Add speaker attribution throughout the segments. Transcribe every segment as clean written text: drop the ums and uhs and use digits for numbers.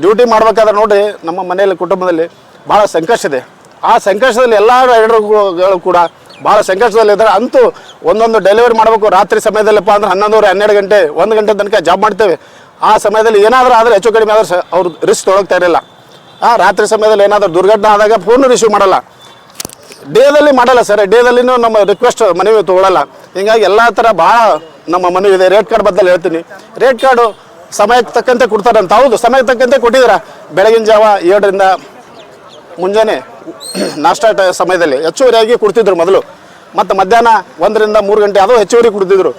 Speaker 1: Duty ಮಾಡ್ಬೇಕಾದ್ರೆ ನೋಡಿ ನಮ್ಮ ಮನೆಯಲ್ಲಿ ಕುಟುಂಬದಲ್ಲಿ ಭಾಳ ಸಂಕಷ್ಟ ಇದೆ. ಆ ಸಂಕಷ್ಟದಲ್ಲಿ ಎಲ್ಲ ರೈಡರ್ಗಳು ಕೂಡ ಭಾಳ ಸಂಕಷ್ಟದಲ್ಲಿದ್ದಾರೆ. ಅಂತೂ ಒಂದೊಂದು ಡೆಲಿವರಿ ಮಾಡಬೇಕು ರಾತ್ರಿ ಸಮಯದಲ್ಲಪ್ಪ ಅಂದ್ರೆ 11 12 ಗಂಟೆ 1 ಗಂಟೆ ತನಕ ಜಾಬ್ ಮಾಡ್ತೇವೆ. ಆ ಸಮಯದಲ್ಲಿ ಏನಾದರೂ ಆದರೆ ಹೆಚ್ಚು ಕಡಿಮೆ ಆದ್ರೆ ಅವ್ರು ರಿಸ್ಕ್ ತೊಗೊಳ್ತಾ ಇರಲಿಲ್ಲ. ರಾತ್ರಿ ಸಮಯದಲ್ಲಿ ಏನಾದರೂ ದುರ್ಘಟನೆ ಆದಾಗ ಫೋನ್ ರಿಸೀವ್ ಮಾಡಲ್ಲ, ಡೇದಲ್ಲಿ ಮಾಡಲ್ಲ ಸರ್. ಡೇದಲ್ಲಿನೂ ನಮ್ಮ ರಿಕ್ವೆಸ್ಟ್ ಮನವಿ ತೊಗೊಳ್ಳಲ್ಲ. ಹೀಗಾಗಿ ಎಲ್ಲ ಥರ ಭಾಳ ನಮ್ಮ ಮನವಿ ಇದೆ. ರೇಟ್ ಕಾರ್ಡ್ ಬದಲು ಹೇಳ್ತೀನಿ, ರೇಟ್ ಕಾರ್ಡು ಸಮಯಕ್ಕೆ ತಕ್ಕಂತೆ ಕೊಡ್ತಾರಂತ. ಹೌದು, ಸಮಯಕ್ಕೆ ತಕ್ಕಂತೆ ಕೊಟ್ಟಿದ್ದೀರ. ಬೆಳಗಿನ ಜಾವ 7ರಿಂದ ಮುಂಜಾನೆ ನಾಷ್ಟಾ ಸಮಯದಲ್ಲಿ ಹೆಚ್ಚುವರಿಯಾಗಿ ಕೊಡ್ತಿದ್ರು ಮೊದಲು. ಮತ್ತು ಮಧ್ಯಾಹ್ನ 1ರಿಂದ 3 ಗಂಟೆ ಅದು ಹೆಚ್ಚುವರಿ ಕೊಡ್ತಿದ್ರು.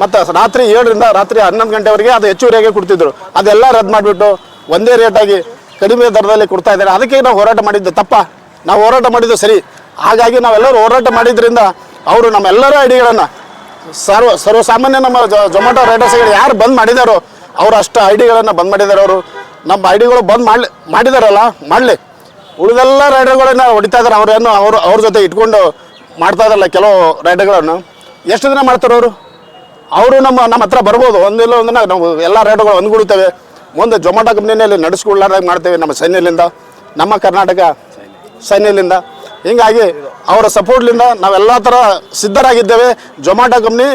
Speaker 1: ಮತ್ತು ರಾತ್ರಿ 7ರಿಂದ ರಾತ್ರಿ 11 ಗಂಟೆವರೆಗೆ ಅದು ಹೆಚ್ಚುವರಿಯಾಗಿ ಕೊಡ್ತಿದ್ರು. ಅದೆಲ್ಲ ರದ್ದು ಮಾಡಿಬಿಟ್ಟು ಒಂದೇ ರೇಟಾಗಿ ಕಡಿಮೆ ದರದಲ್ಲಿ ಕೊಡ್ತಾ ಇದ್ದಾರೆ. ಅದಕ್ಕೆ ನಾವು ಹೋರಾಟ ಮಾಡಿದ್ದು ತಪ್ಪ, ನಾವು ಹೋರಾಟ ಮಾಡಿದ್ದು ಸರಿ. ಹಾಗಾಗಿ ನಾವೆಲ್ಲರೂ ಹೋರಾಟ ಮಾಡಿದ್ರಿಂದ ಅವರು ನಮ್ಮೆಲ್ಲರ ಐಡಿಗಳನ್ನು ಸರ್ವಸಾಮಾನ್ಯ ನಮ್ಮ ಜೊಮ್ಯಾಟೊ ರೈಡರ್ಸ್ಗಳು ಯಾರು ಬಂದ್ ಮಾಡಿದಾರೋ ಅವರು ಅಷ್ಟು ಐಡಿಗಳನ್ನು ಬಂದ್ ಮಾಡಿದ್ದಾರೆ. ಅವರು ನಮ್ಮ ಐಡಿಗಳು ಬಂದ್ ಮಾಡಿದಾರಲ್ಲ, ಮಾಡಲಿ. ಉಳಿದೆಲ್ಲ ರೈಡರ್ಗಳನ್ನ ಹೊಡಿತಾ ಇದ್ದಾರೆ. ಅವ್ರೇನು ಅವ್ರ ಜೊತೆ ಇಟ್ಕೊಂಡು ಮಾಡ್ತಾ ಇದ್ದಾರಲ್ಲ ಕೆಲವು ರೈಡರ್ಗಳನ್ನು. ಎಷ್ಟು ದಿನ ಮಾಡ್ತಾರೆ ಅವರು ನಮ್ಮ ಹತ್ರ ಬರ್ಬೋದು. ಒಂದಿಲ್ಲ ಒಂದಿನ ನಾವು ಎಲ್ಲ ರೈಡರ್ಗಳು ಒಂದ್ಗೂಡ್ತೇವೆ. ಮುಂದೆ ಜೊಮ್ಯಾಟೊ ಕಂಪ್ನಿಯಲ್ಲಿ ನಡೆಸ್ಕೊಳ್ಳಾರ್ದಾಗ ಮಾಡ್ತೇವೆ ನಮ್ಮ ಸೈನ್ಯದಿಂದ, ನಮ್ಮ ಕರ್ನಾಟಕ ಸೈನ್ಯದಿಂದ. ಹೀಗಾಗಿ ಅವರ ಸಪೋರ್ಟ್ಲಿಂದ ನಾವೆಲ್ಲ ಥರ ಸಿದ್ಧರಾಗಿದ್ದೇವೆ. ಜೊಮ್ಯಾಟೊ ಕಂಪ್ನಿ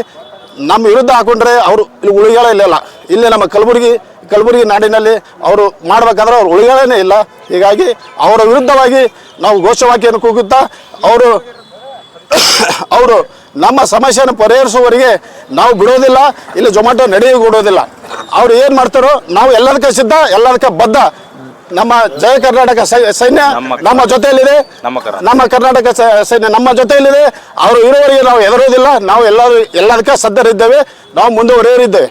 Speaker 1: ನಮ್ಮ ವಿರುದ್ಧ ಹಾಕೊಂಡ್ರೆ ಅವರು ಇಲ್ಲಿ ಉಳಿಗಳ ಇಲ್ಲ. ಇಲ್ಲಿ ನಮ್ಮ ಕಲಬುರಗಿ ನಾಡಿನಲ್ಲಿ ಅವರು ಮಾಡಬೇಕಾದ್ರೆ ಅವ್ರು ಉಳಿಗಳೇ ಇಲ್ಲ. ಹೀಗಾಗಿ ಅವರ ವಿರುದ್ಧವಾಗಿ ನಾವು ಘೋಷವಾಕ್ಯವನ್ನು ಕೂಗುತ್ತಾ ಅವರು ನಮ್ಮ ಸಮಸ್ಯೆಯನ್ನು ಪರಿಹರಿಸುವವರೆಗೆ ನಾವು ಬಿಡೋದಿಲ್ಲ. ಇಲ್ಲಿ ಜೊಮ್ಯಾಟೊ ನಡೆಯೋಕೆ ಬಿಡೋದಿಲ್ಲ. ಅವ್ರು ಏನು ಮಾಡ್ತಾರೋ ನಾವು ಎಲ್ಲದಕ್ಕೆ ಸಿದ್ಧ, ಎಲ್ಲದಕ್ಕೆ ಬದ್ಧ. ನಮ್ಮ ಜಯ ಕರ್ನಾಟಕ ಸೈನ್ಯ ನಮ್ಮ ಜೊತೆಯಲ್ಲಿದೆ, ನಮ್ಮ ಕರ್ನಾಟಕ ಸೈನ್ಯ ನಮ್ಮ ಜೊತೆಯಲ್ಲಿದೆ. ಅವರು ಇರುವವರೆಗೆ ನಾವು ಹೆದರೋದಿಲ್ಲ. ನಾವು ಎಲ್ಲದಕ್ಕೆ ಸಜ್ಜರಿದ್ದೇವೆ, ನಾವು ಮುಂದುವರಿಯಲಿದ್ದೇವೆ.